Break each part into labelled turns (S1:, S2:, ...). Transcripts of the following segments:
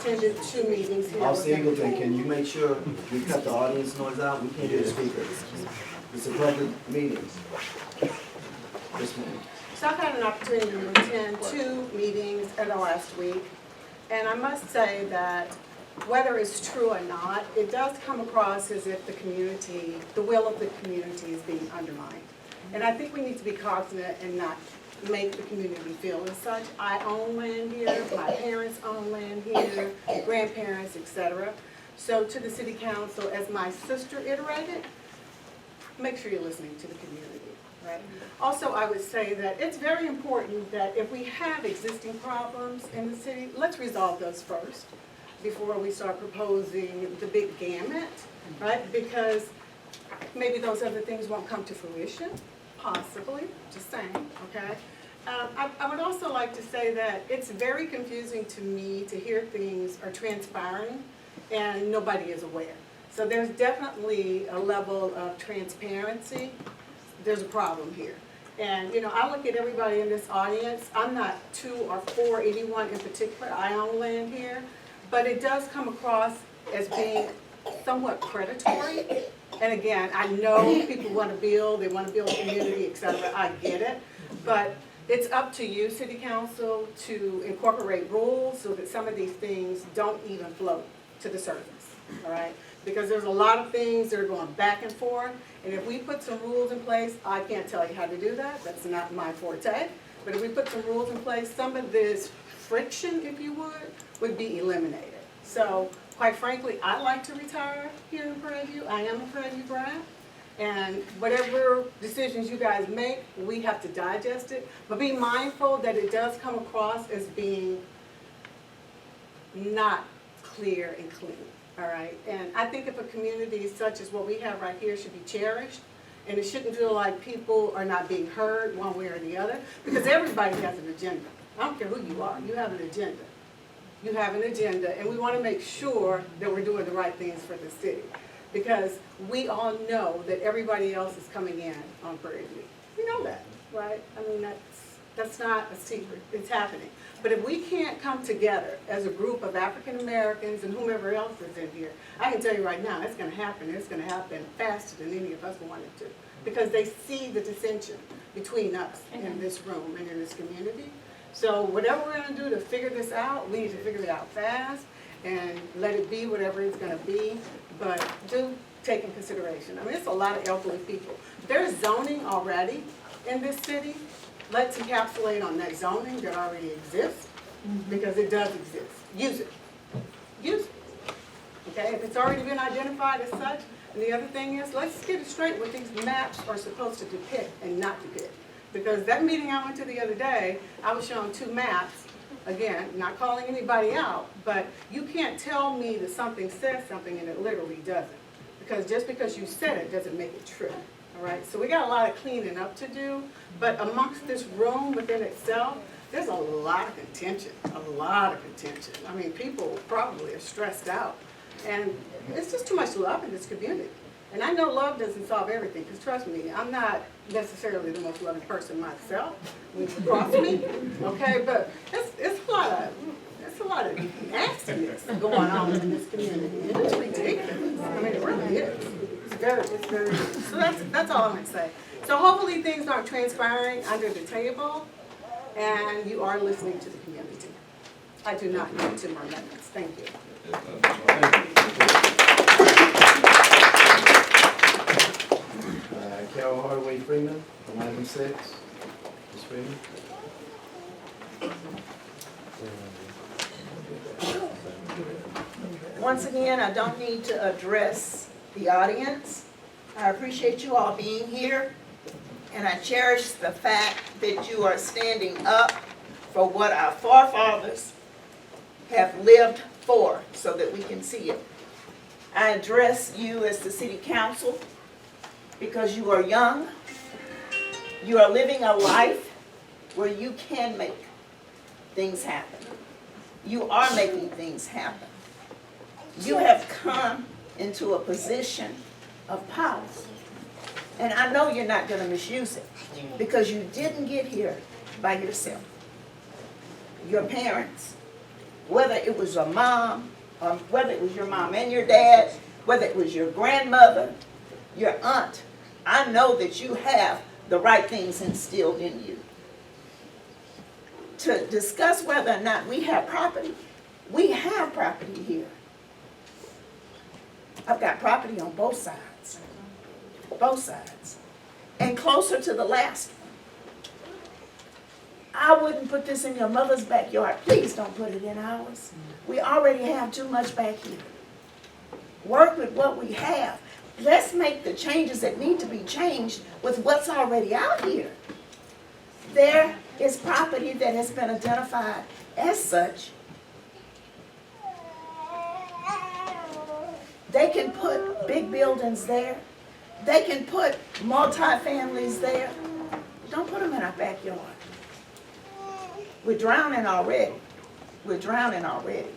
S1: attended 2 meetings here.
S2: All
S1: with them.
S2: Singleton, can you make sure we cut the audience noise out? We can't hear the speakers. It's a public meeting. Yes, ma'am.
S1: So I've had an opportunity to attend 2 meetings in the last week, and I must say that whether it's true or not, it does come across as if the community, the will of the community is being undermined. And I think we need to be cognizant and not make the community feel as such. I own land here, my parents own land here, grandparents, etc. So to the city council, as my sister iterated, make sure you're listening to the community. Right. Also, I would say that it's very important that if we have existing problems in the city, let's resolve those first before we start proposing the big gamut, right? Because maybe those other things won't come to fruition, possibly, just saying, okay? I would also like to say that it's very confusing to me to hear things are transpiring and nobody is aware. So there's definitely a level of transparency. There's a problem here. And, you know, I look at everybody in this audience. I'm not 2 or 4 anyone in particular. I own land here. But it does come across as being somewhat predatory. And again, I know people want to build, they want to build a community, et cetera. I get it. But it's up to you, City Council, to incorporate rules so that some of these things don't even float to the surface, all right? Because there's a lot of things that are going back and forth, and if we put some rules in place, I can't tell you how to do that, that's not my forte, but if we put some rules in place, some of this friction, if you would be eliminated. So, quite frankly, I like to retire here in Prairie View. I am a Prairie View grad, and whatever decisions you guys make, we have to digest it, but be mindful that it does come across as being not clear and clean. All right, and I think if a community such as what we have right here should be cherished, and it shouldn't feel like people are not being heard one way or the other, because everybody has an agenda. I don't care who you are, you have an agenda. You have an agenda, and we want to make sure that we're doing the right things for the city, because we all know that everybody else is coming in on Prairie View. We know that, right? I mean, that's not a secret, it's happening. But if we can't come together as a group of African Americans and whomever else is in here, I can tell you right now, it's going to happen. It's going to happen faster than any of us wanted to, because they see the dissension between us in this room and in this community. So whatever we're going to do to figure this out, we need to figure it out fast and let it be whatever it's going to be. But do take in consideration. I mean, it's a lot of elderly people. There's zoning already in this city. Let's encapsulate on that zoning that already exists, because it does exist. Use it. Use it. Okay, if it's already been identified as such, and the other thing is, let's get it straight what these maps are supposed to depict and not depict. Because that meeting I went to the other day, I was shown 2 maps, again, not calling anybody out, but you can't tell me that something says something and it literally doesn't. Because just because you said it doesn't make it true. All right, so we got a lot of cleaning up to do, but amongst this room within itself, there's a lot of contention, a lot of contention. I mean, people probably are stressed out, and it's just too much love in this community. And I know love doesn't solve everything, because trust me, I'm not necessarily the most loving person myself when you cross me, okay, but it's a lot of nastiness going on in this community, and it's ridiculous. I mean, it really is. It's very, so that's all I'm going to say. So hopefully things aren't transpiring under the table, and you are listening to the community. I do not need 2 more amendments. Thank you.
S2: Carol Hardaway Freeman, from item 6. Ms. Freeman.
S3: Once again, I don't need to address the audience. I appreciate you all being here, and I cherish the fact that you are standing up for what our forefathers have lived for, so that we can see it. I address you as the city council because you are young. You are living a life where you can make things happen. You are making things happen. You have come into a position of power. And I know you're not going to misuse it, because you didn't get here by yourself. Your parents whether it was your mom, whether it was your mom and your dad, whether it was your grandmother, your aunt, I know that you have the right things instilled in you. To discuss whether or not we have property here. I've got property on both sides, and closer to the last one. I wouldn't put this in your mother's backyard. Please don't put it in ours. We already have too much back here. Work with what we have. Let's make the changes that need to be changed with what's already out here. There is property that has been identified as such. They can put big buildings there. They can put multi-families there. Don't put them in our backyard. We're drowning already. We're drowning already.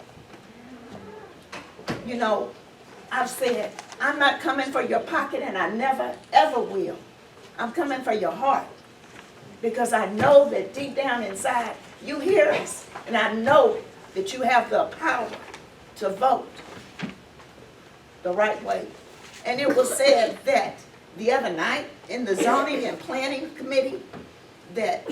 S3: You know, I've said, I'm not coming for your pocket, and I never, ever will. I'm coming for your heart. Because I know that deep down inside, you hear us. And I know that you have the power to vote the right way. And it was said that the other night in the zoning and planning committee that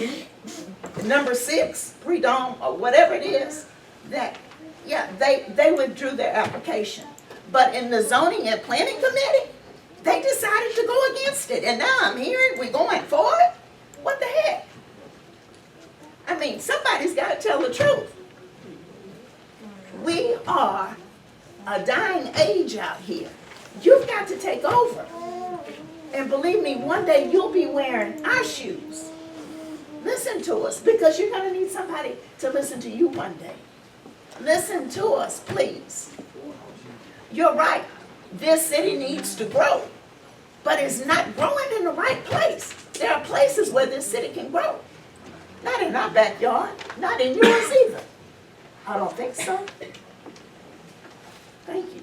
S3: number 6, pre-dome or whatever it is, that, yeah, they withdrew their application. But in the zoning and planning committee, they decided to go against it. And now I'm hearing we're going for it? What the heck? I mean, somebody's got to tell the truth. We are a dying age out here. You've got to take over. And believe me, one day you'll be wearing our shoes. Listen to us, because you're going to need somebody to listen to you one day. Listen to us, please. You're right. This city needs to grow, but it's not growing in the right place. There are places where this city can grow. Not in our backyard, not in yours either. I don't think so. Thank you.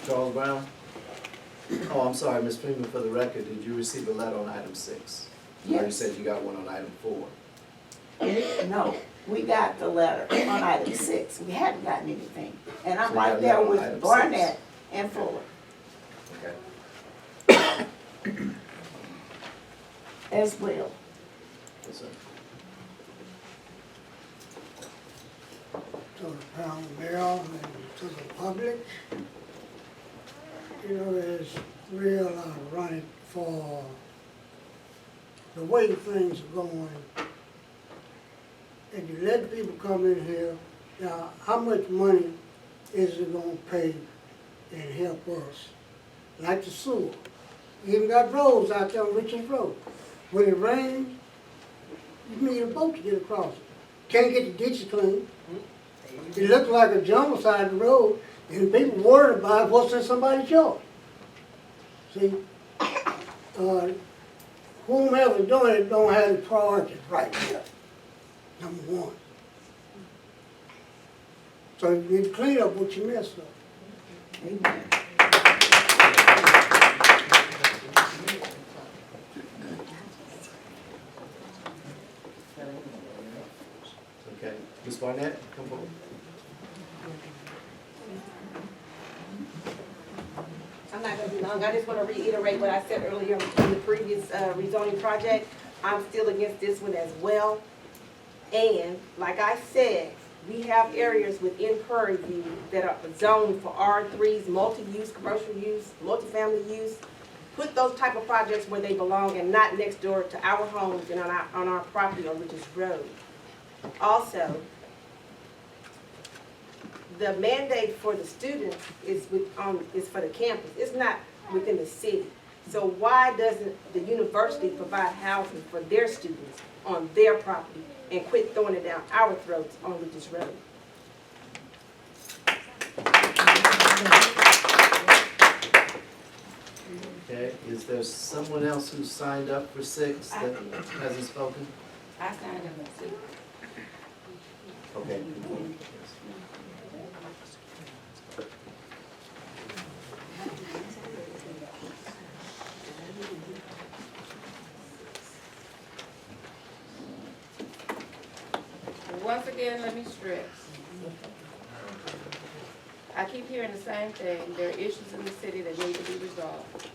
S2: Charles Brown? Oh, I'm sorry, Ms. Freeman, for the record, did you receive a letter on item 6? You
S3: Yes.
S2: said you got one on item 4.
S3: No, we got the letter on item 6. We hadn't gotten anything. And I'm
S2: So you
S3: right
S2: got
S3: there
S2: that on
S3: with
S2: item
S3: Barnett and Fuller
S2: Okay.
S3: as well.
S2: Yes, sir.
S4: To the town mayor and to the public. You know, it's real ironic for the way things are going. And you let people come in here, now, how much money is it gonna pay and help us? Like the sewer. You even got roads out there on Richards Road. When it rains, you need a boat to get across it. Can't get the ditches clean. It looks like a jungle side of the road, and people worried about what's in somebody's yard. See, whomever's doing it don't have the priorities right here, number one. So you need to clean up what you messed up.
S3: Amen.
S2: Okay. Ms. Barnett, come forward.
S5: I'm not gonna be long, I just wanna reiterate what I said earlier in the previous rezoning project. I'm still against this one as well. And like I said, we have areas within Prairie View that are zoned for R3s, multi-use, commercial use, multifamily use. Put those type of projects where they belong and not next door to our homes and on our property on Richards Road. Also, the mandate for the students is is for the campus. It's not within the city. So why doesn't the university provide housing for their students on their property and quit throwing it down our throats on Richards Road?
S2: Okay, is there someone else who signed up for 6 that hasn't spoken?
S5: I signed up too.
S2: Okay.
S6: once again, let me stress. I keep hearing the same thing. There are issues in the city that need to be resolved.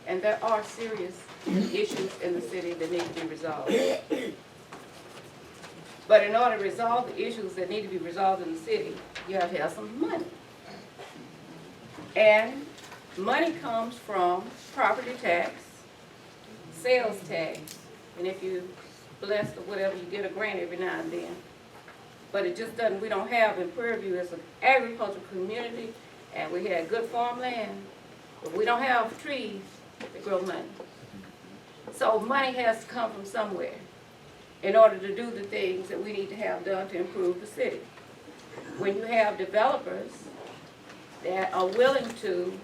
S6: And there are serious issues in the city that need to be resolved. But in order to resolve the issues that need to be resolved in the city, you have to have some money. And money comes from property tax, sales tax, and if you're blessed or whatever, you get a grant every now and then. But it just doesn't, we don't have in Prairie View as an agricultural community, and we had good farmland, but we don't have trees that grow money. So money has to come from somewhere in order to do the things that we need to have done to improve the city. When you have developers that are willing to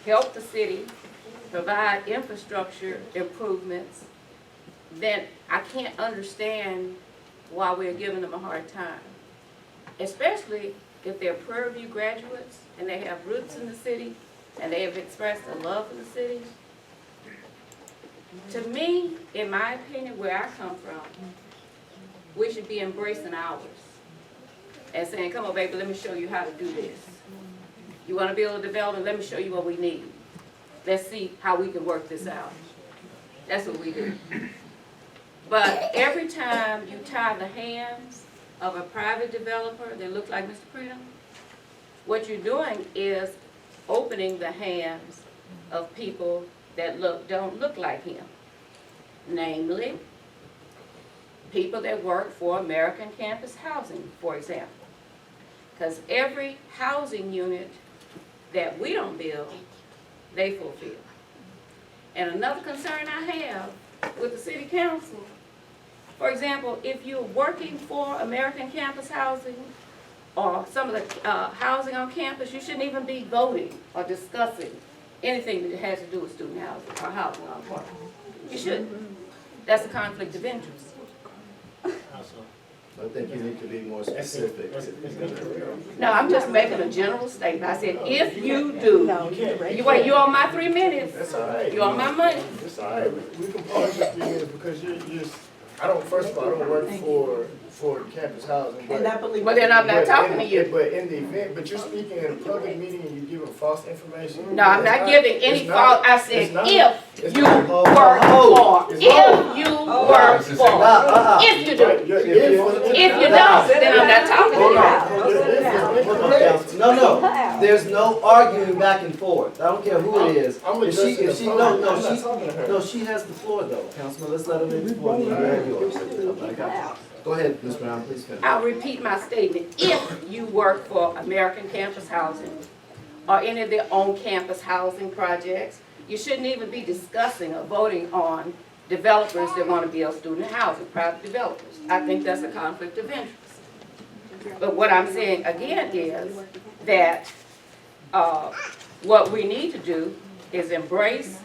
S6: help the city provide infrastructure improvements, then I can't understand why we're giving them a hard time. Especially if they're Prairie View graduates and they have roots in the city and they have expressed a love for the city. To me, in my opinion, where I come from, we should be embracing ours and saying, come on, baby, let me show you how to do this. You want to build a development? Let me show you what we need. Let's see how we can work this out. That's what we do. But every time you tie the hands of a private developer that looks like Mr. Pridham, what you're doing is opening the hands of people that don't look like him. Namely, people that work for American Campus Housing, for example. Because every housing unit that we don't build, they fulfill. And another concern I have with the city council, for example, if you're working for American Campus Housing or some of the housing on campus, you shouldn't even be voting or discussing anything that has to do with student housing or housing on campus. You shouldn't. That's a conflict of interest.
S2: I think you need to be more specific.
S6: No, I'm just making a general statement. I said, if you do, you on my 3 minutes.
S7: That's all right.
S6: You on my money.
S7: It's all right. We can pause just 3 minutes because first of all, I don't work for campus housing.
S3: And I believe.
S6: Well, then I'm not talking to you.
S7: But in the event, but you're speaking in a public meeting and you're giving false information.
S6: No, I'm not giving any
S7: it's not-
S6: fault. I said,
S7: it's not-
S6: if
S7: it's
S6: you
S7: not-
S6: work for,
S7: It's
S6: if
S7: not-
S6: you work for, if you do. If you don't, then I'm not talking to you.
S2: No, there's no arguing back and forth. I don't care who it is.
S7: I'm
S2: If
S7: addressing the public. I'm not talking to her.
S2: No, she has the floor though, Councilman, let's let her in before you have yours. Go ahead, Ms. Brown, please finish.
S6: I'll repeat my statement. If you work for American Campus Housing or any of their own campus housing projects, you shouldn't even be discussing or voting on developers that want to build student housing, private developers. I think that's a conflict of interest. But what I'm saying again is that what we need to do is embrace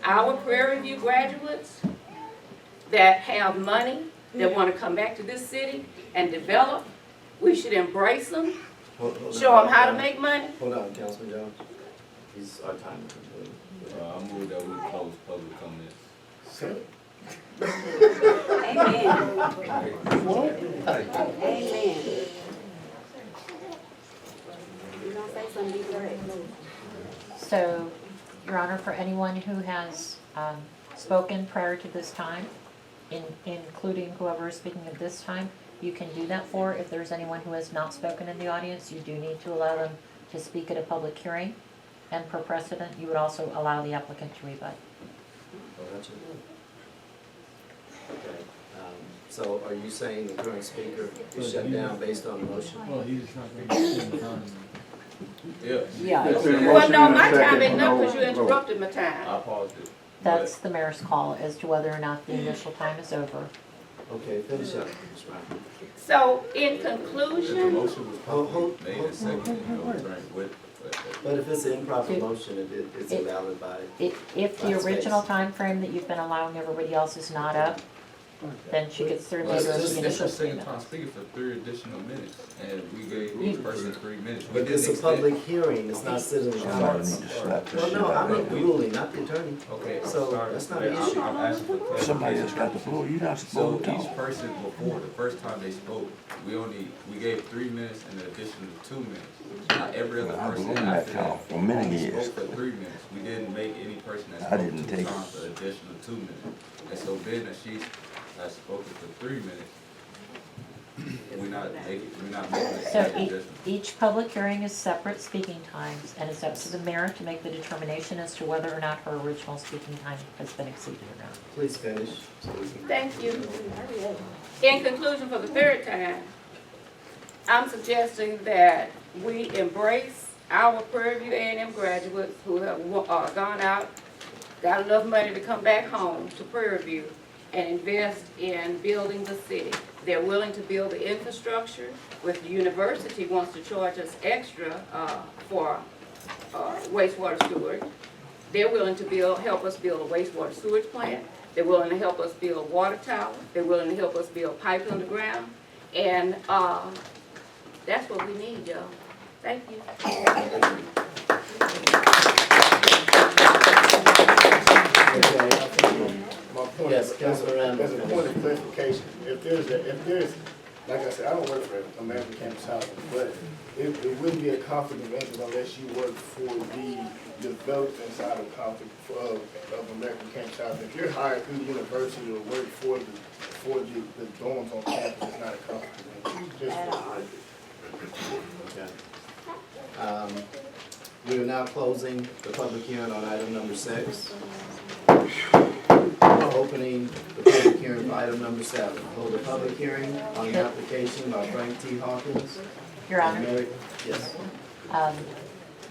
S6: our Prairie View graduates that have money, that want to come back to this city and develop. We should embrace them, show them how to make money.
S2: Hold on, Councilman Jones. Our time is complete.
S8: I move that we close public comments.
S1: Amen. You don't say something, be correct.
S9: So, Your Honor, for anyone who has spoken prior to this time, including whoever is speaking at this time, you can do that for. If there's anyone who has not spoken in the audience, you do need to allow them to speak at a public hearing. And per precedent, you would also allow the applicant to rebut.
S2: Oh, that's it. Okay, so are you saying the current speaker is shut down based on the motion?
S8: Well, he's not going to spend time. Yeah.
S9: Yeah.
S6: Well, no, my time ain't up because you interrupted my time.
S8: I paused it.
S9: That's the mayor's call as to whether or not the initial time is over.
S2: Okay, finish up, Ms. Brown.
S6: So, in
S8: If the
S6: conclusion,
S8: motion was
S2: Hold.
S8: made and seconded, you know, right,
S2: But if it's an improper motion, it's invalid by,
S9: If the original time frame that you've been allowing everybody else is not up, then she gets 3
S8: Well,
S9: minutes.
S8: This
S9: she
S8: is
S9: gets
S8: her
S9: 3
S8: second
S9: minutes.
S8: time speaking for 3 additional minutes, and we gave each person 3 minutes. We
S2: But
S8: didn't
S2: it's a
S8: extend-
S2: public hearing, it's not citizen
S10: Somebody need
S2: comments.
S10: to slap the
S2: Well,
S10: shit
S2: no,
S10: out
S2: I'm
S10: of
S2: not
S10: her.
S2: ruling, not the attorney.
S8: Okay,
S2: So,
S8: sorry.
S2: that's not an
S8: I'm-
S2: issue.
S8: I'm asking for clarification.
S10: Somebody else got the floor, you're not
S8: So
S10: supposed to
S8: each
S10: talk.
S8: person before, the first time they spoke, we gave 3 minutes and an additional 2 minutes. Not every other
S10: I've
S8: person
S10: been on that
S8: after
S10: count
S8: that
S10: for many years.
S8: spoke for 3 minutes. We didn't make any person that
S10: I
S8: spoke
S10: didn't
S8: 2
S10: take
S8: times for an additional 2 minutes. And so Ben Ashish has spoken for 3 minutes. We're not making a
S9: So
S8: second
S9: each,
S8: additional.
S9: each public hearing is separate speaking times, and it's up to the mayor to make the determination as to whether or not her original speaking time has been exceeded or not.
S2: Please finish. So we can-
S6: Thank you. In conclusion, for the third time, I'm suggesting that we embrace our Prairie View A&M graduates who have gone out, got enough money to come back home to Prairie View and invest in building the city. They're willing to build the infrastructure, with the university wants to charge us extra for wastewater storage. They're willing to help us build a wastewater sewage plant. They're willing to help us build a water tower. They're willing to help us build pipes underground. And that's what we need, y'all. Thank you.
S2: Okay.
S7: My point
S2: Yes,
S7: is,
S2: Councilor Randall.
S7: as a point of clarification, if there's, like I said, I don't work for American Campus Housing, but it wouldn't be a conflict of interest unless you work for the development side of American Campus Housing. If you're hired through the university to work for the dorms on campus, it's not a conflict of interest. Just for the record.
S2: Okay. We are now closing the public hearing on item number 6. Opening the public hearing for item number 7. Hold the public hearing on an application by Frank T. Hawkins.
S9: Your
S2: and
S9: Honor,
S2: Mary- Yes.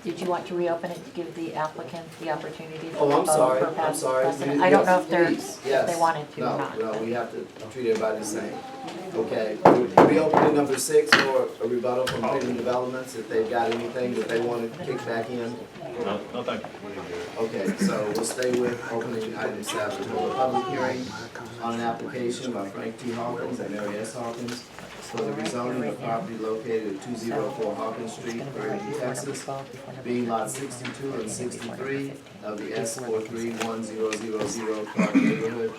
S9: did you want to reopen it to give the applicant the opportunity?
S2: Oh, I'm
S9: for
S2: sorry,
S9: past
S2: I'm sorry.
S9: precedent? I don't know if
S2: Please,
S9: if
S2: yes.
S9: they wanted to or
S2: No,
S9: not.
S2: no, we have to treat everybody the same. Okay, reopening number 6 for a rebuttal from Freedom Developments, if they've got anything that they want to kick back in.
S8: No, thank you.
S2: Okay, so we'll stay with opening item 7, hold a public hearing on an application by Frank T. Hawkins and Mary S. Hawkins for the rezoning of property located at 204 Hawkins Street, Prairie View, Texas, being lot 62 and 63 of the S431000 Clark neighborhood,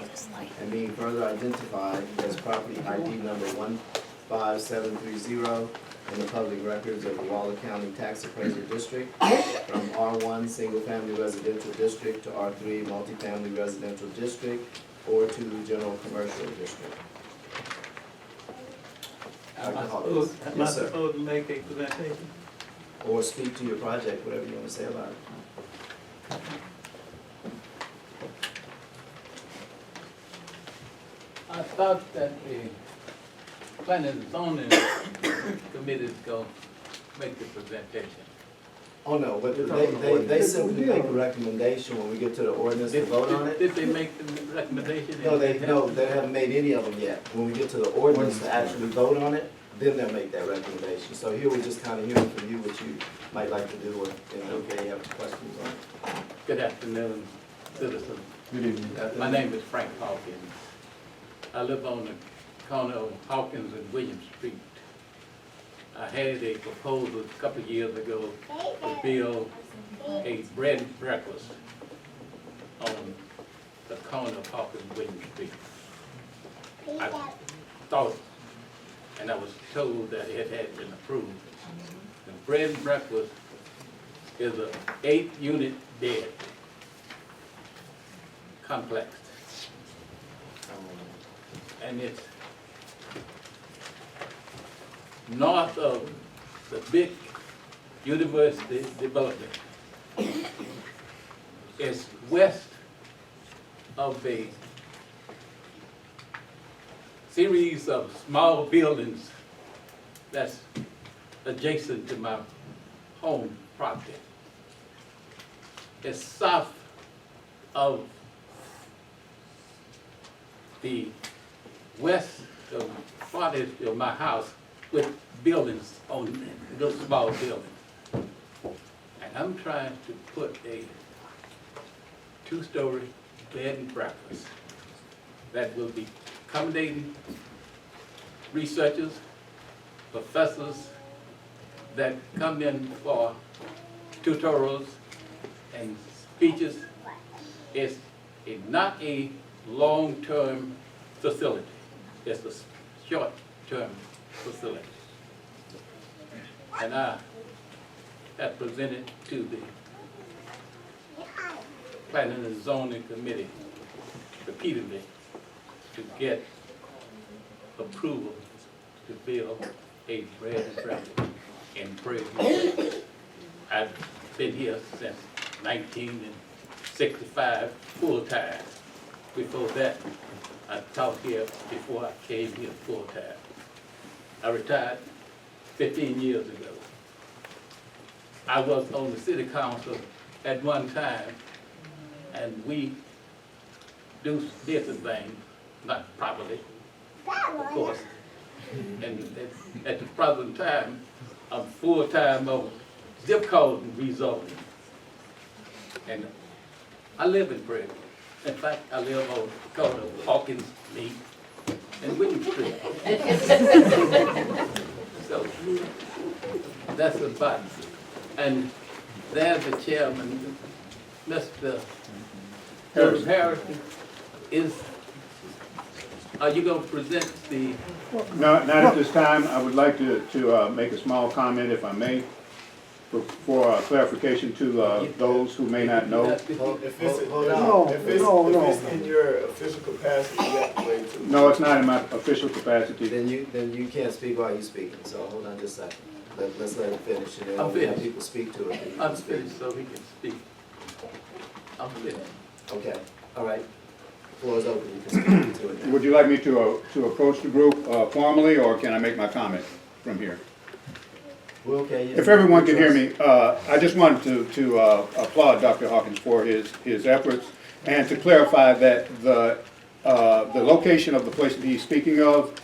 S2: and being further identified as property ID number 15730 in the public records of the Waller County Tax Appraiser District from R1 Single Family Residential District to R3 Multifamily Residential District or to General Commercial District.
S11: Am I
S2: Hawkins. Yes, sir.
S11: supposed to make a presentation?
S2: Or speak to your project, whatever you want to say about it.
S11: I thought that the planning and zoning committee is going to make the presentation.
S2: Oh, no, but they simply make a recommendation when we get to the ordinance to vote on it.
S11: Did they make the recommendation?
S2: No, they haven't made any of them yet. When we get to the ordinance to actually vote on it, then they'll make that recommendation. So here we're just kind of hearing from you what you might like to do, or, okay, you have questions on it.
S11: Good afternoon, citizens.
S2: Good evening.
S11: My name is Frank Hawkins. I live on the corner of Hawkins and William Street. I had a proposal a couple of years ago to build a bread and breakfast on the corner of Hawkins and William Street. I thought, and I was told that it had been approved. The bread and breakfast is a 8-unit bed complex. And it's north of the big university development. It's west of a series of small buildings that's adjacent to my home property. It's south of the west of frontage of my house with buildings on those small buildings. And I'm trying to put a 2-story bed and breakfast that will be accommodating researchers, professors that come in for tutorials and speeches. It's not a long-term facility. It's a short-term facility. And I have presented to the Planning and Zoning Committee repeatedly to get approval to build a bread and breakfast in Prairie. I've been here since 1965, full-time. Before that, I taught here before I came here full-time. I retired 15 years ago. I was on the city council at one time, and we did the thing, not properly, of course. And at the present time, I'm full-time of zip code rezoning. And I live in Prairie. In fact, I live on the corner of Hawkins Mead and William Street. So that's about it. And there's the chairman, Mr. Harrison, are you going to present the?
S12: No, not at this time. I would like to make a small comment, if I may, for clarification to those who may not know.
S7: If it's,
S2: Hold on.
S7: if it's in your official capacity, you have to wait too.
S12: No, it's not in my official capacity.
S2: Then you can't speak while you're speaking, so hold on just a second. Let's let him finish, and then
S11: I'm
S2: we'll have
S11: finished.
S2: people speak to it. then you can
S11: I'm
S2: speak.
S11: finished so he can speak. I'm finished.
S2: Okay, all right. Floor is open, you can speak to it now.
S12: Would you like me to approach the group formally, or can I make my comment from here?
S2: Well, okay.
S12: If everyone can hear me, I just wanted to applaud Dr. Hawkins for his efforts, and to clarify that the location of the place that he's speaking of,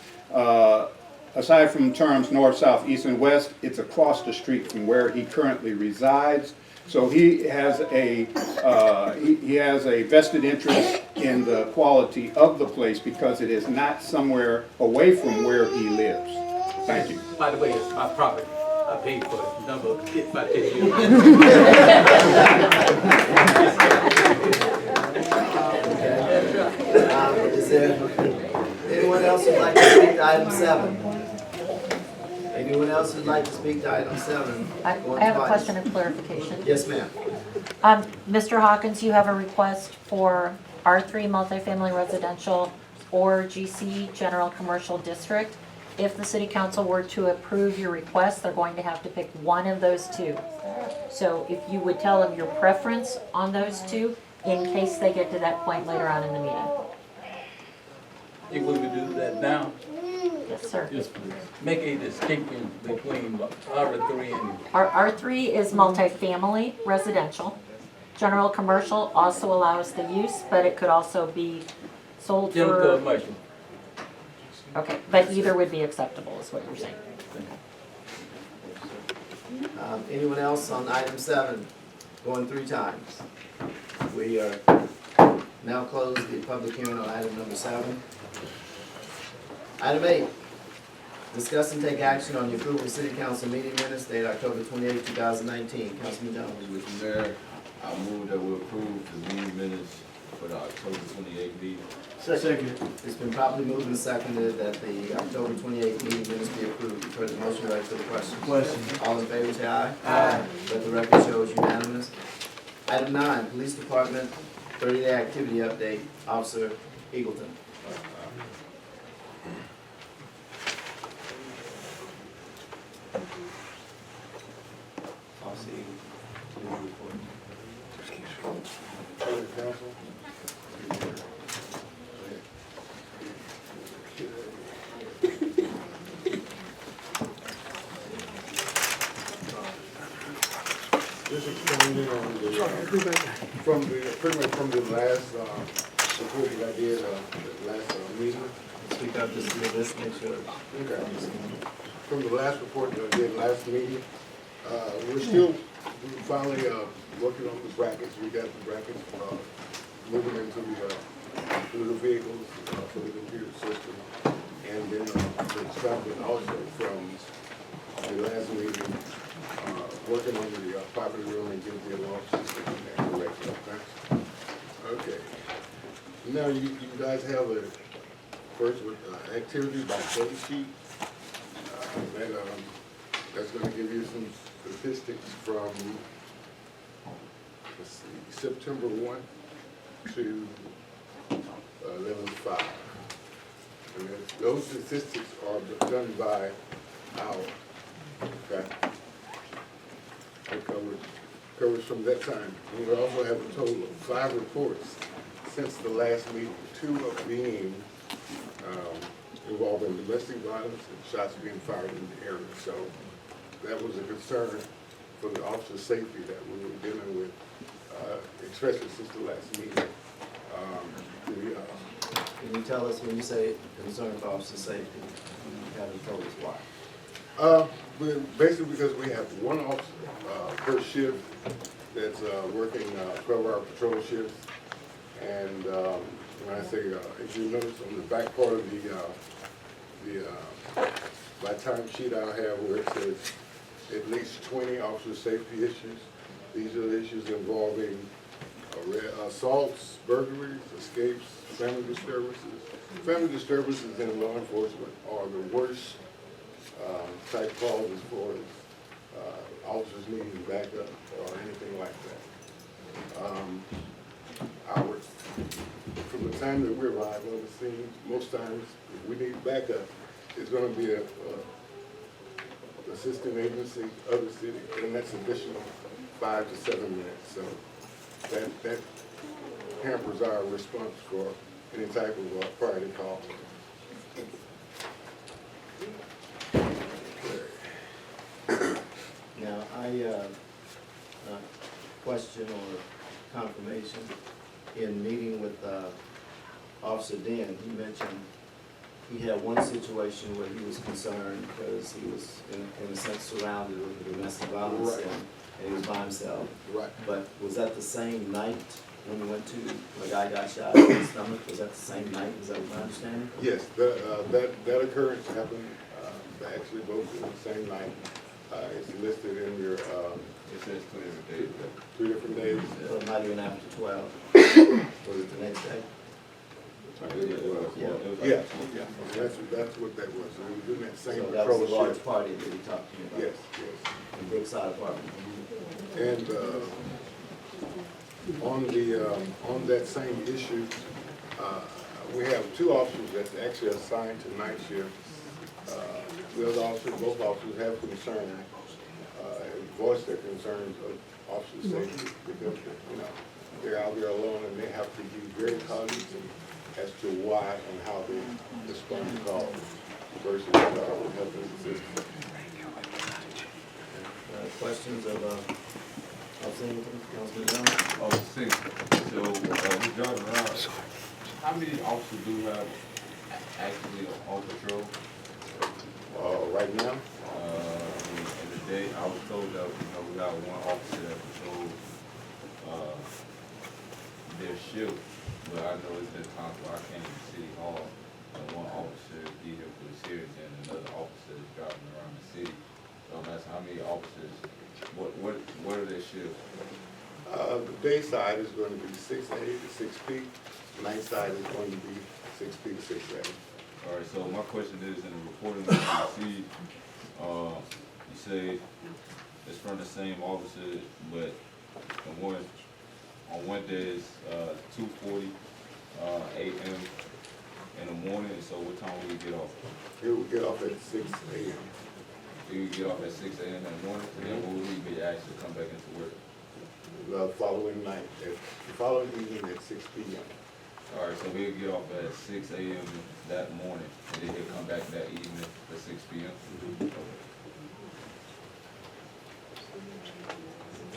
S12: aside from terms north, south, east, and west, it's across the street from where he currently resides. So he has a vested interest in the quality of the place because it is not somewhere away from where he lives. Thank you.
S11: By the way, it's my property. I paid for it. Number, about 10 years.
S2: Is there anyone else who'd like to speak to item 7? Anyone else who'd like to speak to item 7?
S9: I have a question of clarification.
S2: Yes, ma'am.
S9: Mr. Hawkins, you have a request for R3 multifamily residential or GC general commercial district. If the city council were to approve your request, they're going to have to pick one of those two. So if you would tell them your preference on those two, in case they get to that point later on in the meeting.
S11: You want me to do that now?
S9: Yes, sir.
S11: Just make a distinction between R3 and
S9: R3 is multifamily residential. General commercial also allows the use, but it could also be sold
S11: general
S9: for,
S11: commercial.
S9: okay, but either would be acceptable is what you're saying.
S2: Anyone else on item 7? Going 3 times. We are now closed the public hearing on item number 7. Item 8, discuss and take action on the approval of city council meeting minutes dated October 28, 2019. Councilman Jones.
S8: Mr. Mayor, I move that we approve the meeting minutes for the October 28th meeting.
S7: Second.
S2: It's been properly moved and seconded that the October 28th meeting minutes be approved. You've heard the motion, ready for the question. All in favor, say aye. Aye. Let the record show it's unanimous. Item 9, Police Department 30-day activity update. Officer Eagleton. Officer Eagleton, please report.
S7: This is coming in on the, pretty much from the last, report that I did, the last, meeting.
S2: Speak up just a little bit, make sure.
S7: Okay. From the last report that I did last meeting, we're still finally, working on the brackets. We got the brackets, moving into the,
S13: for the vehicles, for the computer system. And then the instructor also from the last meeting, working on the property room and give the alarm system and correct, okay? Okay. Now, you guys have a first activity by date sheet. That's gonna give you some statistics from, let's see, September 1 to 11/5. And those statistics are done by hour, okay? It covers from that time. And we also have a total of 5 reports since the last meeting, 2 of being involving domestic violence and shots being fired in the area. So that was a concern for the officer safety that we were dealing with, especially since the last meeting.
S2: Can you tell us, when you say concern for officer safety, you haven't told us why?
S13: Basically because we have 1 officer per shift that's working 12-hour patrol shifts. And when I say, if you notice on the back part of my time sheet I have where it says at least 20 officer safety issues. These are the issues involving assaults, burglaries, escapes, family disturbances. Family disturbances in law enforcement are the worst type calls as far as officers needing backup or anything like that. From the time that we arrive on the scene, most times if we need backup, it's going to be a assistant agency, other city, and that's additional 5 to 7 minutes. So that hampers our response for any type of priority call.
S2: Now, question or confirmation, in meeting with Officer Den, he mentioned he had one situation where he was concerned because he was in a sense surrounded with domestic violence,
S13: Right.
S2: and he was by himself.
S13: Right.
S2: But was that the same night when we went to, the guy got shot in the stomach? Was that the same night? Is that my understanding?
S13: Yes, that occurrence happened actually both in the same night. It's listed in your,
S8: It says 2 different days.
S13: 2 different days.
S2: So not even after 12? Was it the next day?
S13: I think it was.
S2: Yeah.
S13: Yeah, that's what that was. It was in that same
S2: So that was
S13: patrol
S2: a large
S13: shift.
S2: party that he talked to you about?
S13: Yes, yes.
S2: In Brookside Apartment?
S13: And on that same issue, we have 2 officers that's actually assigned to night shift. The other officers, both officers have concern, voice their concerns of officer safety because, you know, they're out there alone and they have to be very cognizant as to why and how they respond to calls versus helping assist.
S2: Questions of Councilman Jones?
S8: Oh, see, so, we driving around, how many officers do you have actually on patrol?
S13: Right now,
S8: In the day, I was told that, we got 1 officer that patrols, their shift, but I know it's been times where I came to City Hall, and 1 officer be here for the series, and another officer is driving around the city. So I'm asking, how many officers, what are their shifts?
S13: the day side is going to be 6 A to 6 P. Night side is going to be 6 P to 6 A.
S8: All right, so my question is, in the reporting that you see, you say it's from the same officer, but on one day it's 2:40 a.m. in the morning, so what time will you get off?
S13: It will get off at 6 a.m.
S8: You get off at 6 a.m. in the morning, and then when will you be asked to come back into work?
S13: The following night, the following evening at 6 p.m.
S8: All right, so he'll get off at 6 a.m. that morning, and then he'll come back that evening at 6 p.m.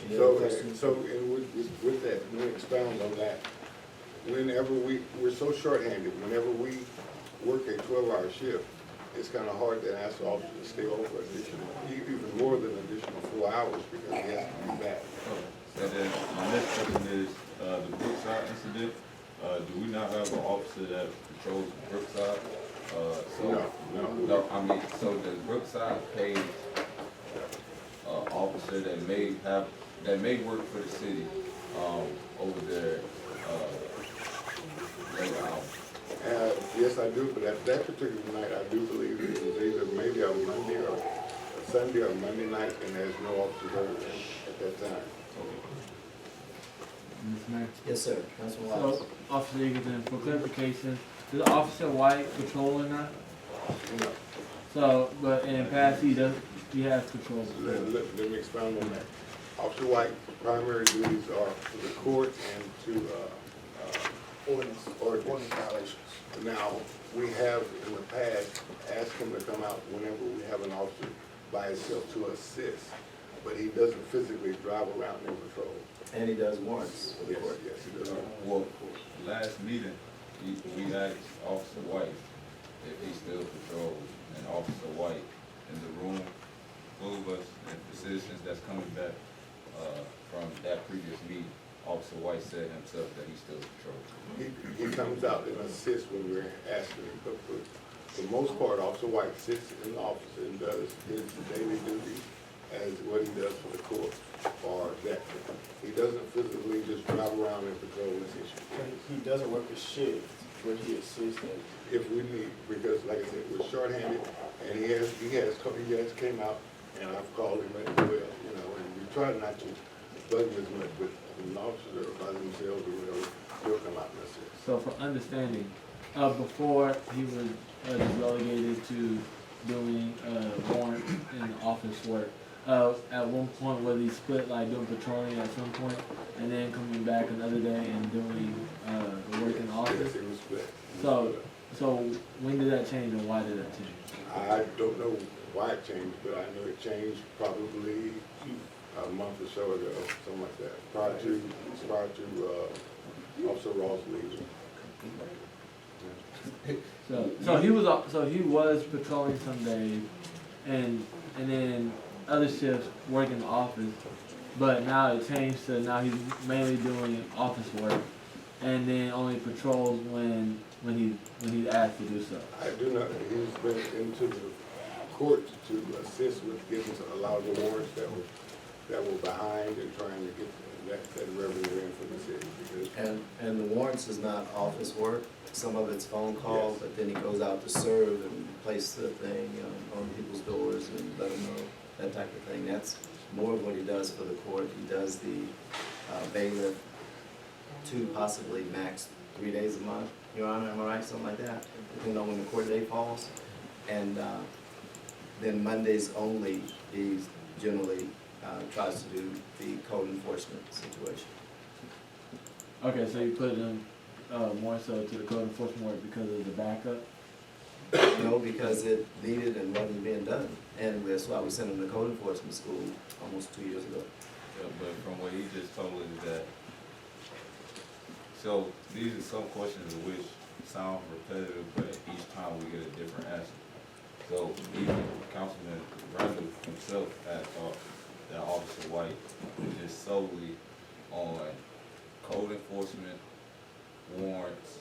S2: Any other questions?
S13: So and with that, we expound on that. Whenever we're so shorthanded, whenever we work a 12-hour shift, it's kind of hard to ask the officer to stay over even more than additional 4 hours because he has to be back.
S8: And then my next question is, the Brookside incident, Do we not have an officer that patrols Brookside?
S13: No.
S8: I mean, so does Brookside pay officer that may work for the city, over there, late hours?
S13: Yes, I do, but at that particular night, I do believe it was either maybe a Monday or a Sunday or Monday night, and there's no officer there at that time.
S14: Ms. Mayor.
S2: Yes, sir. Councilman Wallace.
S14: So, Officer Egerton, for clarification, does Officer White patrol or not?
S13: No.
S14: So, but in the past, he has patrolled.
S13: Let me expound on that. Officer White's primary duties are to the court and to, ordinance violations. Now, we have in the past asked him to come out whenever we have an officer by himself to assist, but he doesn't physically drive around and patrol.
S2: And he does warrants for the
S13: Yes,
S2: court.
S13: yes, he does.
S8: Well, last meeting, we asked Officer White if he still patrols, and Officer White in the room, full of us, and the citizens that's coming back, from that previous meeting, Officer White said himself that he still patrols.
S13: He comes out and assists when we're asking him, but for the most part, Officer White sits in the office and does his daily duties as what he does for the court, or that. He doesn't physically just drive around and patrol this issue.
S7: He doesn't work a shift, but he assists us.
S13: If we need, because like I said, we're shorthanded, and he has came out, and I've called him as well, you know, and we try not to bug him as much, but when officers are by themselves or whatever, he'll come out and assist.
S14: So for understanding, before he was relegated to doing warrant and office work, at one point was he split like doing patrolling at some point and then coming back another day and doing the work in the office?
S13: Yes, it was split.
S14: So when did that change and why did that change?
S13: I don't know why it changed, but I know it changed probably a month or so ago, something like that, prior to Officer Ross leaving.
S14: So he was patrolling some days and then other shifts working in the office, but now it changed to now he's mainly doing office work and then only patrols when he's asked to do so.
S13: I do know that he's been into the court to assist with getting a lot of the warrants that were behind and trying to get that revenue in for the city. Because
S2: And the warrants is not office work. Some of it's phone calls, but then he goes out to serve and place the thing on people's doors and let them know, that type of thing. That's more of what he does for the court. He does the bailiff 2, possibly max 3 days a month, Your Honor, am I right? Something like that, depending on when the court day falls. And then Mondays only, he generally tries to do the code enforcement situation.
S14: Okay, so you put him more so to the code enforcement work because of the backup?
S2: No, because it needed and wasn't being done. And that's why we sent him to code enforcement school almost 2 years ago.
S8: Yeah, but from what he just told us that, so these are some questions of which sound repetitive, but each time we get a different answer. So even Councilman Randall himself had thought that Officer White was just solely on code enforcement, warrants,